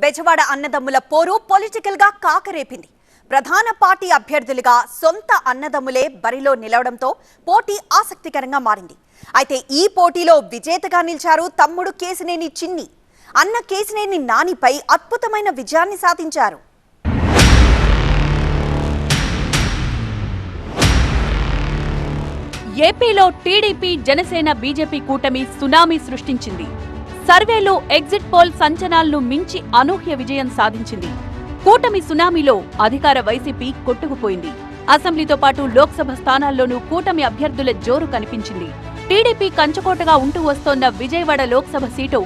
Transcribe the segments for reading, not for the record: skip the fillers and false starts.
బెజవాడ అన్నదమ్ముల పోరు పొలిటికల్ గా కాకరేపింది. ప్రధాన పార్టీ అభ్యర్థులుగా సొంత అన్నదమ్ములే బరిలో నిలవడంతో పోటీ ఆసక్తికరంగా మారింది. అయితే ఈ పోటీలో విజేతగా నిలిచారు తమ్ముడు కేశినేని చిన్ని. అన్న కేశినేని నానిపై అద్భుతమైన విజయాన్ని సాధించారు. ఏపీలో టీడీపీ, జనసేన, బీజేపీ కూటమి సునామీ సృష్టించింది. సర్వేలో ఎగ్జిట్ పోల్ సంచలనాలను మించి అనూహ్య విజయం సాధించింది. కూటమి సునామీలో అధికార వైసీపీ కొట్టుకుపోయింది. అసెంబ్లీతో పాటు లోక్సభ స్థానాల్లోనూ కూటమి అభ్యర్థుల జోరు కనిపించింది. టీడీపీ కంచుకోటగా ఉంటూ వస్తోన్న విజయవాడ లోక్సభ సీటు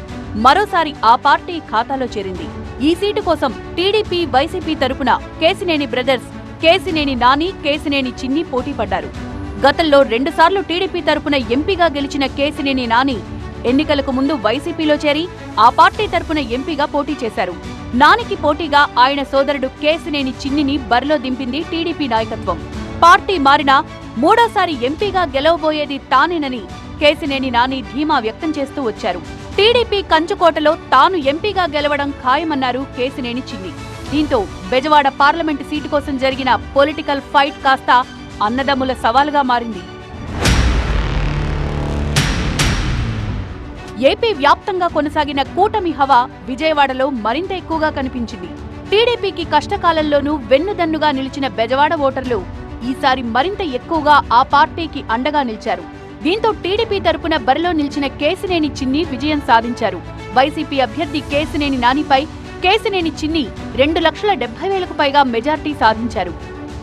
మరోసారి ఆ పార్టీ ఖాతాలో చేరింది. ఈ సీటు కోసం టీడీపీ, వైసీపీ తరపున కేశినేని బ్రదర్స్ కేశినేని నాని, కేశినేని చిన్ని పోటీ పడ్డారు. గతంలో 2 సార్లు టీడీపీ తరపున ఎంపీగా గెలిచిన కేశినేని నాని ఎన్నికలకు ముందు వైసీపీలో చేరి ఆ పార్టీ తరపున ఎంపీగా పోటీ చేశారు. నానికి పోటీగా ఆయన సోదరుడు కేశినేని చిన్నిని బరిలో దింపింది టీడీపీ నాయకత్వం. పార్టీ మారినా మూడోసారి ఎంపీగా గెలవబోయేది తానేనని కేశినేని నాని ధీమా వ్యక్తం చేస్తూ వచ్చారు. టీడీపీ కంచుకోటలో తాను ఎంపీగా గెలవడం ఖాయమన్నారు కేశినేని చిన్ని. దీంతో బెజవాడ పార్లమెంటు సీటు కోసం జరిగిన పొలిటికల్ ఫైట్ కాస్త అన్నదమ్ముల సవాలుగా మారింది. ఏపీ వ్యాప్తంగా కొనసాగిన కూటమి హవా విజయవాడలో మరింత ఎక్కువగా కనిపించింది. టీడీపీకి కష్టకాలంలోనూ వెన్నుదన్నుగా నిలిచిన బెజవాడ ఓటర్లు ఈసారి మరింత ఎక్కువగా ఆ పార్టీకి అండగా నిలిచారు. దీంతో టీడీపీ తరపున బరిలో నిలిచిన కేశినేని చిన్ని విజయం సాధించారు. వైసీపీ అభ్యర్థి కేశినేని నానిపై కేశినేని చిన్ని 2,70,000కు పైగా మెజార్టీ సాధించారు.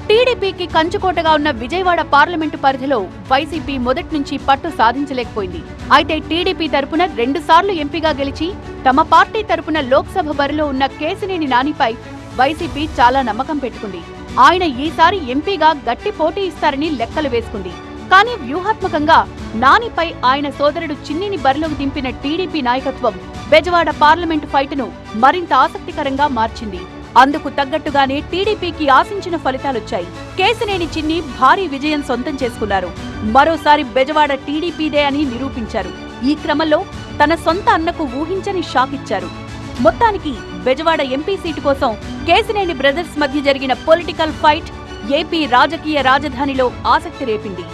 టీడీపీకి కంచుకోటగా ఉన్న విజయవాడ పార్లమెంటు పరిధిలో వైసీపీ మొదటి నుంచి పట్టు సాధించలేకపోయింది. అయితే టీడీపీ తరపున 2 సార్లు ఎంపీగా గెలిచి తమ పార్టీ తరపున లోక్సభ బరిలో ఉన్న కేశినేని నానిపై వైసీపీ చాలా నమ్మకం పెట్టుకుంది. ఆయన ఈసారి ఎంపీగా గట్టి పోటీ ఇస్తారని లెక్కలు వేసుకుంది. కానీ వ్యూహాత్మకంగా నానిపై ఆయన సోదరుడు చిన్నిని బరిలోకి దింపిన టీడీపీ నాయకత్వం బెజవాడ పార్లమెంటు ఫైటును మరింత ఆసక్తికరంగా మార్చింది. అందుకు తగ్గట్టుగానే టీడీపీకి ఆశించిన ఫలితాలొచ్చాయి. కేశినేని చిన్ని భారీ విజయం సొంతం చేసుకున్నారు. మరోసారి బెజవాడ టీడీపీదే అని నిరూపించారు. ఈ క్రమంలో తన సొంత అన్నకు ఊహించని షాక్ ఇచ్చారు. మొత్తానికి బెజవాడ ఎంపీ సీటు కోసం కేశినేని బ్రదర్స్ మధ్య జరిగిన పొలిటికల్ ఫైట్ ఏపీ రాజకీయ రాజధానిలో ఆసక్తి రేపింది.